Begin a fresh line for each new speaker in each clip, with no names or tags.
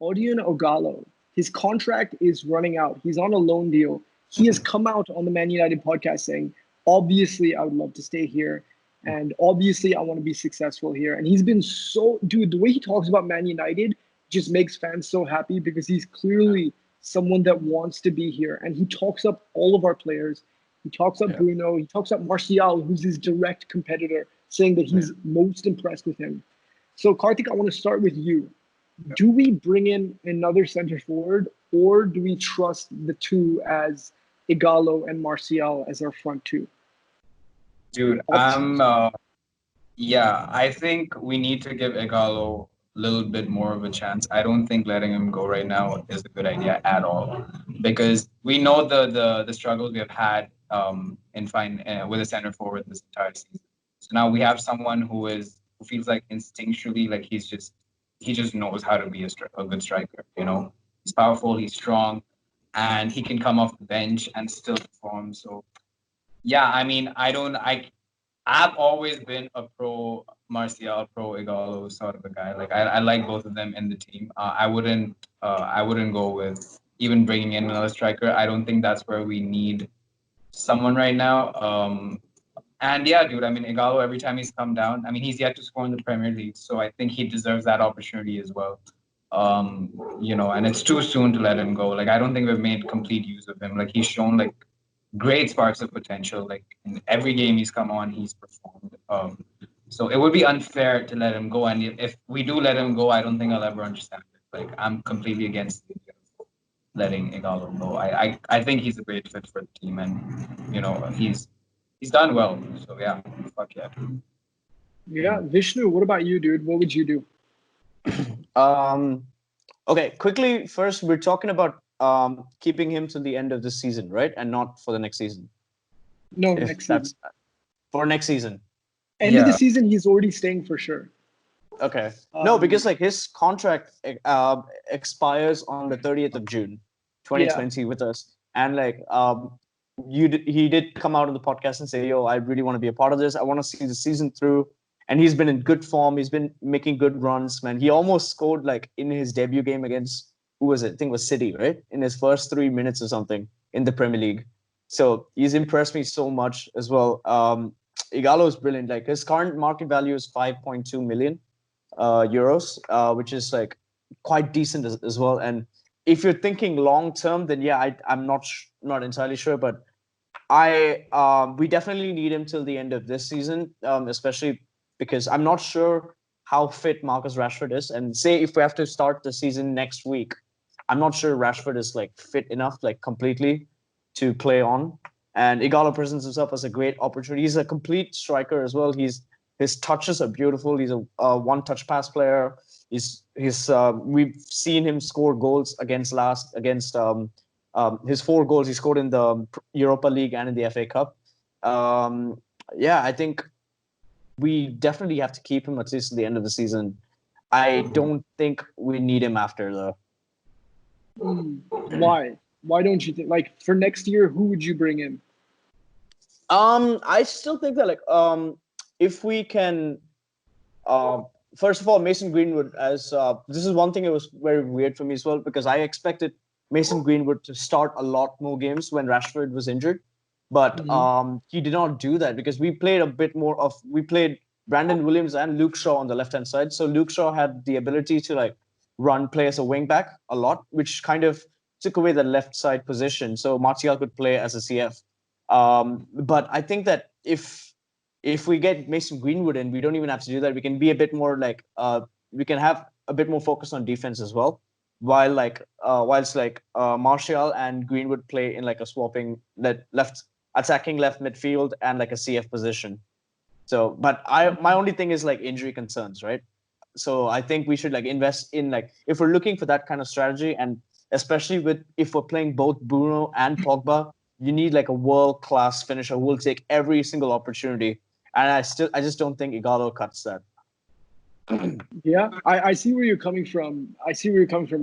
Odion Ighalo, his contract is running out. He's on a loan deal. He has come out on the Man United podcast saying, obviously, I would love to stay here. And obviously, I want to be successful here. And he's been the way he talks about Man United just makes fans so happy because he's clearly someone that wants to be here. And he talks up all of our players. He talks up Bruno. He talks up Martial, who's his direct competitor, saying that he's most impressed with him. So, Karthik, I want to start with you. Do we bring in another center forward, or do we trust the two as Ighalo and Martial as our front two?
Dude, I think we need to give Ighalo a little bit more of a chance. I don't think letting him go right now is a good idea at all, because we know the struggles we have had with a center forward this entire season. So now we have someone who feels like instinctually like he just knows how to be a good striker. You know, he's powerful, he's strong, and he can come off the bench and still perform. So yeah, I mean, I've always been a pro Martial, pro Ighalo sort of a guy. Like I like both of them in the team. I wouldn't go with even bringing in another striker. I don't think that's where we need someone right now. And yeah, dude, I mean, Ighalo, every time he's come down, I mean, he's yet to score in the Premier League, so I think he deserves that opportunity as well. And it's too soon to let him go. Like, I don't think we've made complete use of him. Like, he's shown like great sparks of potential. Like in every game he's come on, he's performed. So it would be unfair to let him go. And if we do let him go, I don't think I'll ever understand it. Like, I'm completely against the idea of letting Ighalo go. I think he's a great fit for the team, and he's done well. So yeah, fuck yeah.
Yeah, Vishnu, what about you, dude? What would you do?
Okay, quickly, first, we're talking about keeping him to the end of the season, right? And not for the next season.
No, next season.
For next season.
End of the season, he's already staying for sure.
Okay. No, because like his contract expires on the 30th of June, 2020 with us. And like he did come out on the podcast and say, yo, I really want to be a part of this. I want to see the season through. And he's been in good form. He's been making good runs, man. He almost scored like in his debut game against, who was it? I think it was City, right? In his first 3 minutes or something in the Premier League. So he's impressed me so much as well. Ighalo is brilliant. Like his current market value is 5.2 million euros, which is like quite decent as well. And if you're thinking long term, then yeah, I'm not entirely sure, but we definitely need him till the end of this season, especially because I'm not sure how fit Marcus Rashford is. And say if we have to start the season next week, I'm not sure Rashford is like fit enough, like completely to play on. And Ighalo presents himself as a great opportunity. He's a complete striker as well. His touches are beautiful. He's a one-touch pass player. We've seen him score goals against his 4 goals he scored in the Europa League and in the FA Cup. I think we definitely have to keep him at least to the end of the season. I don't think we need him after though.
Why? Why don't you think, like, for next year, who would you bring in?
I still think that if we can, first of all, Mason Greenwood, as this is one thing that was very weird for me as well, because I expected Mason Greenwood to start a lot more games when Rashford was injured, but he did not do that because we played Brandon Williams and Luke Shaw on the left-hand side. So Luke Shaw had the ability to like play as a wing back a lot, which kind of took away the left side position. So Martial could play as a CF. But I think that if we get Mason Greenwood in, we don't even have to do that. We can be a bit more like we can have a bit more focus on defense as well. Whilst Martial and Greenwood play in like a swapping attacking left midfield and like a CF position. So, but my only thing is like injury concerns, right? So I think we should like invest in like if we're looking for that kind of strategy, and especially if we're playing both Bruno and Pogba, you need like a world-class finisher who will take every single opportunity. And I just don't think Ighalo cuts that.
Yeah, I see where you're coming from.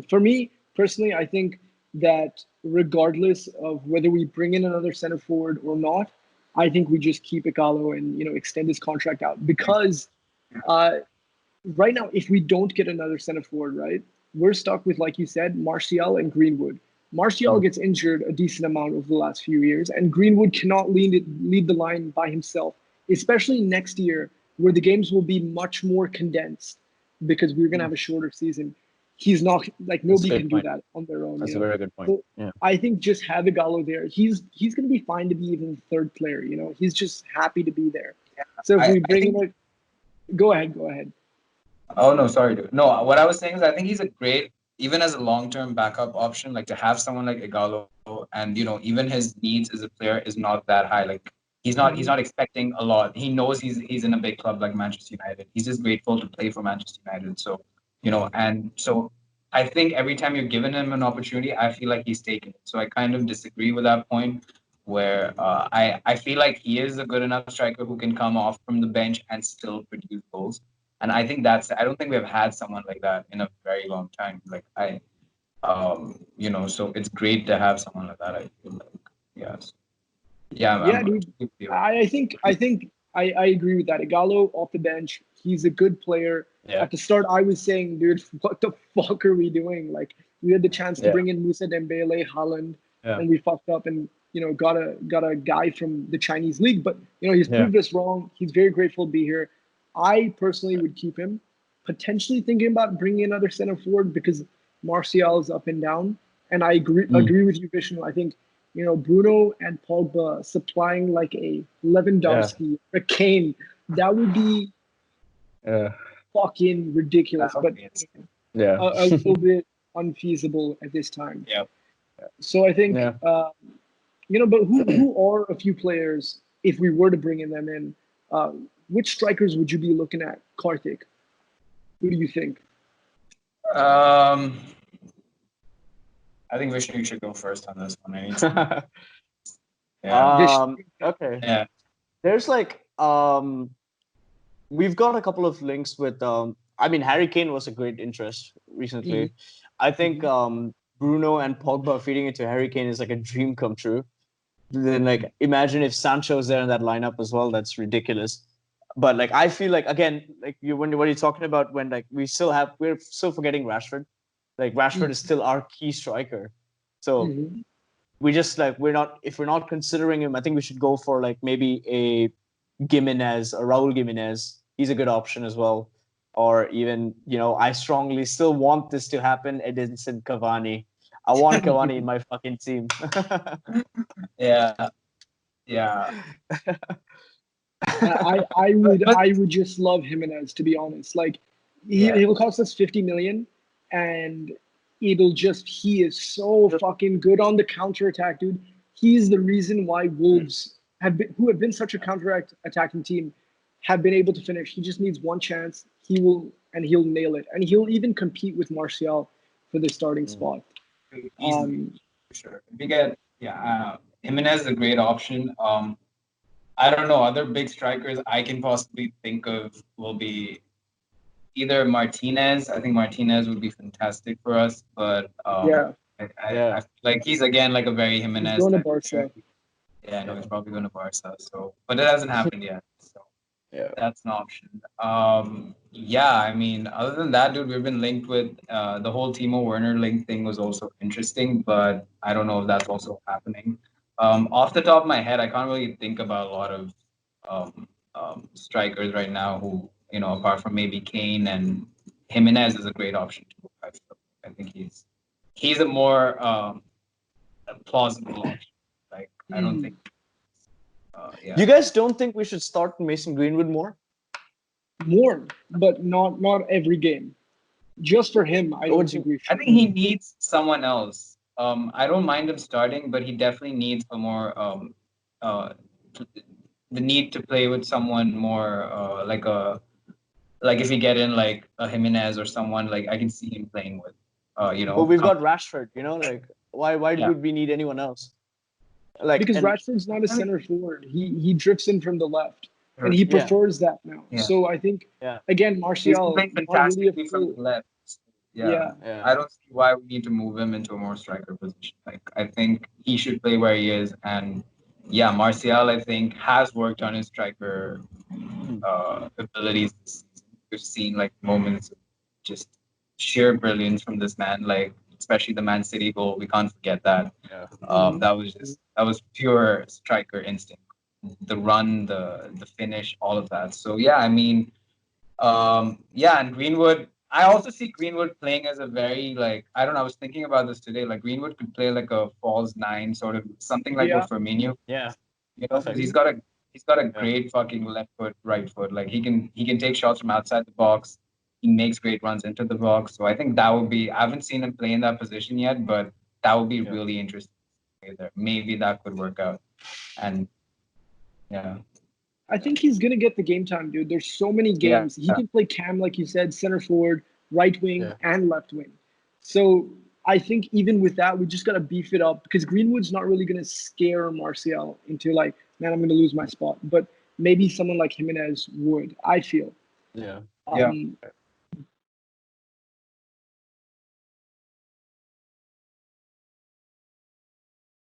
For me, personally, I think that regardless of whether we bring in another center forward or not, I think we just keep Ighalo and extend his contract out. Because right now, if we don't get another center forward, right, we're stuck with, like you said, Martial and Greenwood. Martial gets injured a decent amount over the last few years, and Greenwood cannot lead the line by himself, especially next year where the games will be much more condensed because we're going to have a shorter season. He's not like nobody can do that on their own.
That's a very good point.
So
yeah.
I think just have Ighalo there. He's going to be fine to be even third player. He's just happy to be there.
Yeah.
So if we bring in go ahead.
Oh no, sorry, dude. No, what I was saying is I think he's a great, even as a long-term backup option, like to have someone like Ighalo, and even his needs as a player is not that high. Like he's not expecting a lot. He knows he's in a big club like Manchester United. He's just grateful to play for Manchester United. So, and so I think every time you're giving him an opportunity, I feel like he's taken it. So I kind of disagree with that point where I feel like he is a good enough striker who can come off from the bench and still produce goals. And I think I don't think we've had someone like that in a very long time. Like so it's great to have someone like that. I feel like, yes. Yeah,
dude. I think I agree with that. Ighalo off the bench, he's a good player.
Yeah.
At the start, I was saying, dude, what the fuck are we doing? Like, we had the chance to bring in Musa Dembele, Haaland, and we fucked up and got a guy from the Chinese league. But he's proved us wrong. He's very grateful to be here. I personally would keep him. Potentially thinking about bringing another center forward because Martial is up and down. And I agree with you, Vishnu. I think Bruno and Pogba supplying like a Lewandowski, a Kane, that would be fucking ridiculous. But a little bit unfeasible at this time.
Yeah.
So I think but who are a few players if we were to bring them in? Which strikers would you be looking at, Karthik? Who do you think?
I think Vishnu should go first on this one.
Okay.
Yeah.
There's we've got a couple of links with Harry Kane was a great interest recently. I think Bruno and Pogba feeding into Harry Kane is like a dream come true. Then imagine if Sancho's there in that lineup as well. That's ridiculous. But I feel like again, when you're talking about when we're still forgetting Rashford. Rashford is still our key striker. So we just if we're not considering him, I think we should go for maybe a Gimenez, a Raul Gimenez. He's a good option as well. Or even, I strongly still want this to happen. Edinson Cavani. I want Cavani in my fucking team.
Yeah.
I would just love Jimenez, to be honest. He'll cost us 50 million, and he is so fucking good on the counterattack, dude. He's the reason why Wolves who have been such a counter-attacking team, have been able to finish. He just needs one chance. He'll nail it, and he'll even compete with Martial for the starting spot.
Easily, for sure. If we get Jimenez is a great option. I don't know, other big strikers I can possibly think of will be either Martinez. I think Martinez would be fantastic for us, but I feel like he's again like a very Jimenez.
He's going to Barca.
Yeah, no, he's probably going to Barca. So, but it hasn't happened yet. So that's an option. Other than that, dude, we've been linked with the whole Timo Werner link thing was also interesting, but I don't know if that's also happening. Off the top of my head, I can't really think about a lot of strikers right now who, apart from maybe Kane, and Jimenez is a great option too. I think he's a more plausible option. I don't think.
You guys don't think we should start Mason Greenwood more?
More, but not every game. Just for him, I don't think we should.
I think he needs someone else. I don't mind him starting, but he definitely needs a more the need to play with someone more if you get in a Jimenez or someone I can see him playing with.
But we've got Rashford. Why would we need anyone else?
Because Rashford's not a center forward. He drifts in from the left, and he prefers that now.
Yeah.
So I think again, Martial
playing fantastically from the left. Yeah. I don't see why we need to move him into a more striker position. I think he should play where he is, and Martial I think has worked on his striker abilities this season. We've seen moments of just sheer brilliance from this man. Like especially the Man City goal, we can't forget that.
Yeah.
That was pure striker instinct. The run, the finish, all of that. So yeah, I mean, yeah, and Greenwood. I also see Greenwood playing as a very like I don't know. I was thinking about this today. Like Greenwood could play like a false nine, sort of something like
Yeah.
what Firmino.
Yeah.
You know,
Perfect.
he's got a great fucking left foot, right foot. Like he can take shots from outside the box. He makes great runs into the box. So I think that would be. I haven't seen him play in that position yet, but that would be
Yeah.
really interesting. There, maybe that could work out. And yeah,
I think he's gonna get the game time, dude. There's so many
yeah,
games. He can play cam, like you said, center forward, right wing,
Yeah.
and left wing. So I think even with that, we just gotta beef it up because Greenwood's not really gonna scare Martial into like, man, I'm gonna lose my spot. But maybe someone like Jimenez would. I feel.
Yeah.
Yeah.